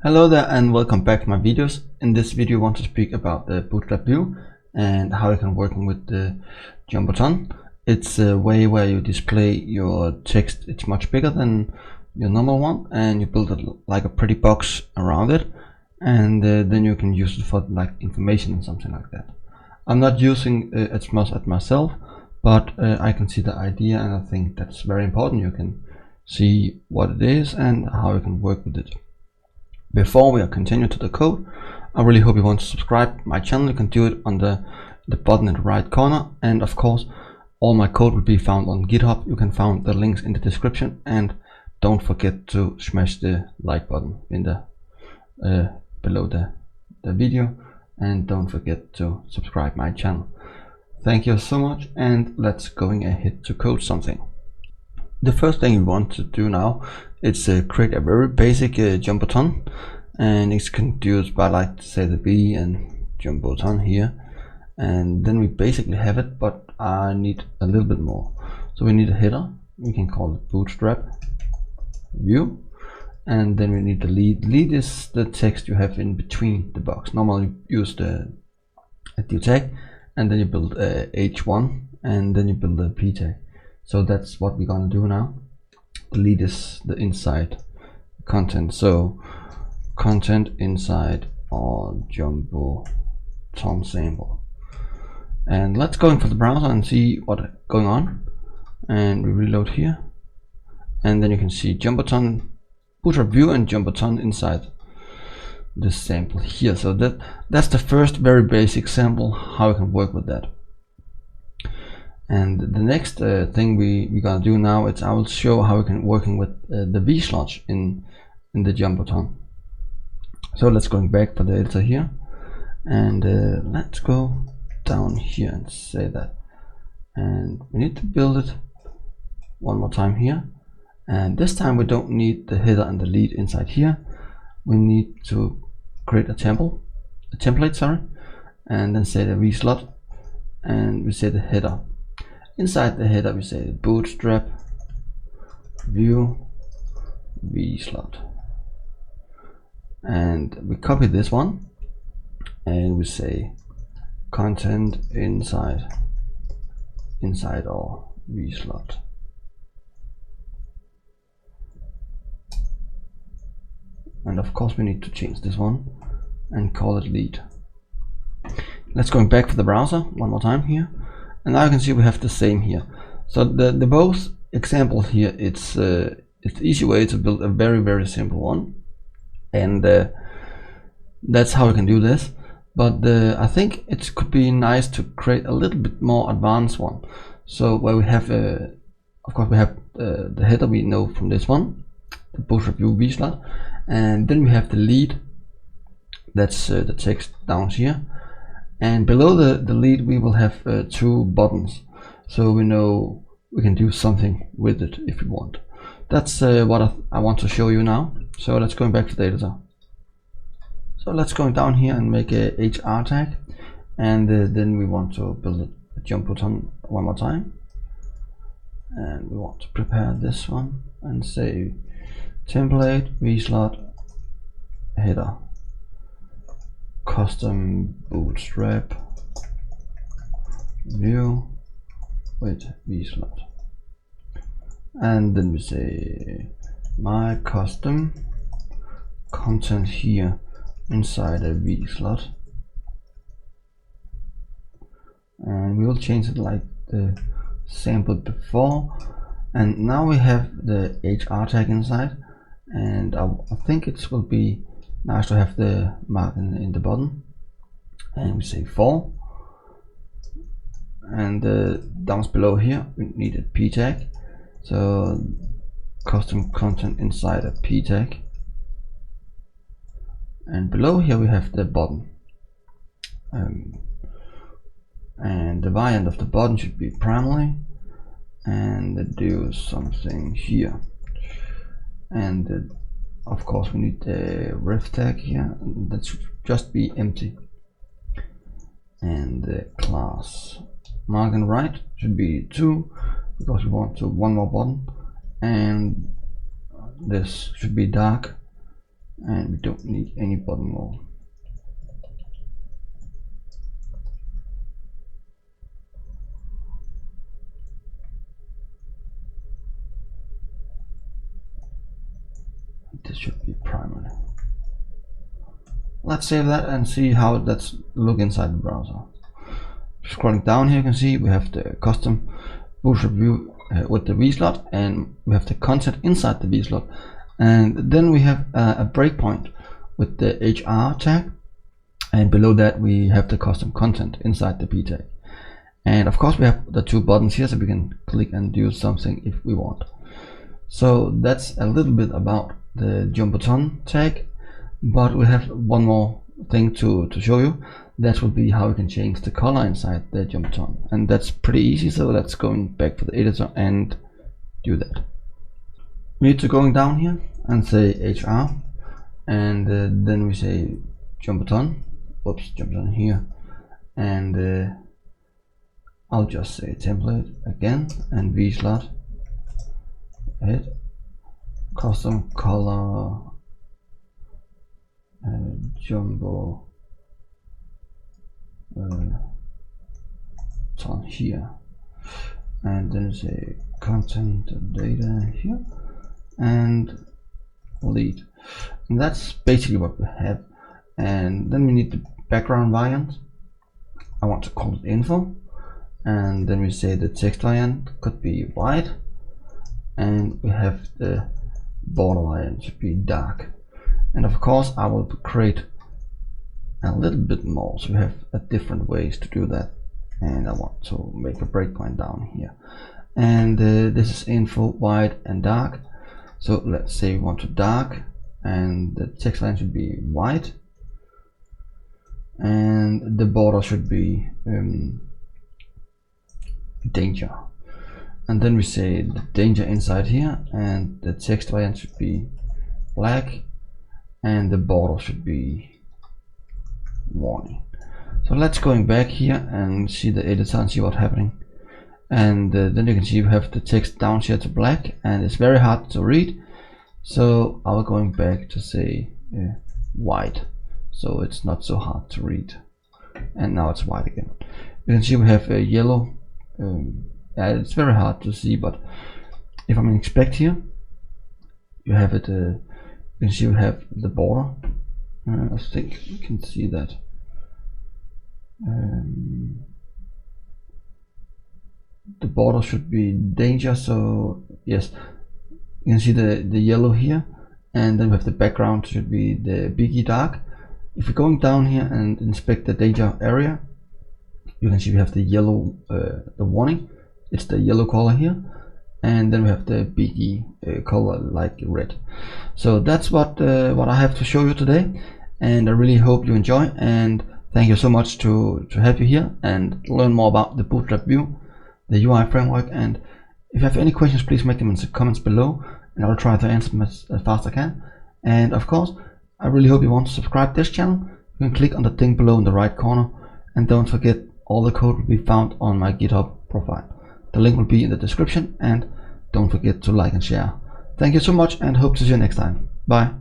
Hello there and welcome back to my videos. In this video I want to speak about the bootstrap-vue and how you can work with the jumbotron. It's a way where you display your text. It's much bigger than your normal one and you build it like a pretty box around it, and then you can use it for like information and something like that. I'm not using as much as myself, but I can see the idea and I think that's very important. You can see what it is and how you can work with it. Before we continue to the code, I really hope you want to subscribe to my channel. You can do it on the button in the right corner, and of course all my code will be found on GitHub. You can find the links in the description, and don't forget to smash the like button in the below the video, and don't forget to subscribe my channel. Thank you so much, and let's going ahead to code something. The first thing we want to do now is create a very basic jumbotron, and it's confused by like say the b and jumbotron here, and then we basically have it, but I need a little bit more. So we need a header. We can call it bootstrap-vue, and then we need the lead. Lead is the text you have in between the box. Normally you use the div tag, and then you build h1, and then you build a p tag. So that's what we're gonna do now. The lead is the inside content, so content inside our jumbotron sample. And let's go into the browser and see what's going on, and we reload here, and then you can see jumbotron, bootstrap-vue and jumbotron inside this sample here. So that's the first very basic sample how you can work with that. And the next thing we're gonna do now is I will show how we can working with the v slots in the jumbotron. So let's going back to the editor here, and let's go down here and say that, and we need to build it one more time here, and this time we don't need the header and the lead inside here. We need to create a template, sorry, and then say the v slot, and we say the header. Inside the header we say bootstrap-vue v slot, and we copy this one and we say content inside our v slot. And of course we need to change this one and call it lead. Let's go back to the browser one more time here, and now you can see we have the same here. So the both examples here, it's the easy way to build a very simple one, and that's how we can do this. But I think it could be nice to create a little bit more advanced one. So where we have of course we have the header we know from this one, the bootstrap-vue v slot, and then we have the lead, that's the text down here. And below the lead we will have two buttons, so we know we can do something with it if we want. That's what I want to show you now. So let's go back to the editor. So let's go down here and make a HR tag, and then we want to build a jumbotron one more time, and we want to prepare this one and say template v slot header custom bootstrap view with v slot, and then we say my custom content here inside a v slot, and we will change it like the sample before. And now we have the HR tag inside, and I think it will be nice to have the mark in the bottom, and we say for, and down below here we need a p tag, so custom content inside a p tag, and below here we have the button, and the variant of the button should be primary, and do something here, and of course we need the ref tag here, and that should just be empty, and the class margin right should be 2 because we want to one more button, and this should be dark, and we don't need any button more. This should be primary. Let's save that and see how that's look inside the browser. Scrolling down here, you can see we have the custom bootstrap-vue with the v-slot, and we have the content inside the v-slot, and then we have a breakpoint with the hr tag, and below that we have the custom content inside the p tag. And of course we have the two buttons here, so we can click and do something if we want. So that's a little bit about the jumbotron tag, but we have one more thing to show you. That would be how you can change the color inside the jumbotron, and that's pretty easy. So let's go back to the editor and do that. We need to go down here and say hr, and then we say jumbotron. Oops, jumbotron here, and I'll just say template again, and v-slot head custom color jumbo ton here, and then say content data here and lead, and that's basically what we have. And then we need the background variant. I want to call it info, and then we say the text variant could be white, and we have the border variant should be dark. And of course I will create a little bit more, so we have different ways to do that. And I want to make a breakpoint down here, and this is info white and dark. So let's say we want to dark, and the text line should be white, and the border should be danger. And then we say the danger inside here, and the text variant should be black, and the border should be warning. So let's going back here and see the editor and see what's happening. And then you can see we have the text down here to black, and it's very hard to read. So I'll going back to say white, so it's not so hard to read. And now it's white again. You can see we have a yellow. It's very hard to see, but if I'm in expect here, you have it. You can see we have the border. I think you can see that. The border should be danger, so yes, you can see the yellow here, and then we have the background should be the biggie dark. If we're going down here and inspect the danger area, you can see we have the yellow, the warning, it's the yellow color here, and then we have the biggie color like red. So that's what I have to show you today, and I really hope you enjoy, and thank you so much to have you here and learn more about the bootstrap-vue, the UI framework. And if you have any questions, please make them in the comments below, and I'll try to answer them as fast as I can. And of course, I really hope you want to subscribe to this channel. You can click on the thing below in the right corner, and don't forget, all the code will be found on my GitHub profile. The link will be in the description, and don't forget to like and share. Thank you so much, and hope to see you next time. Bye.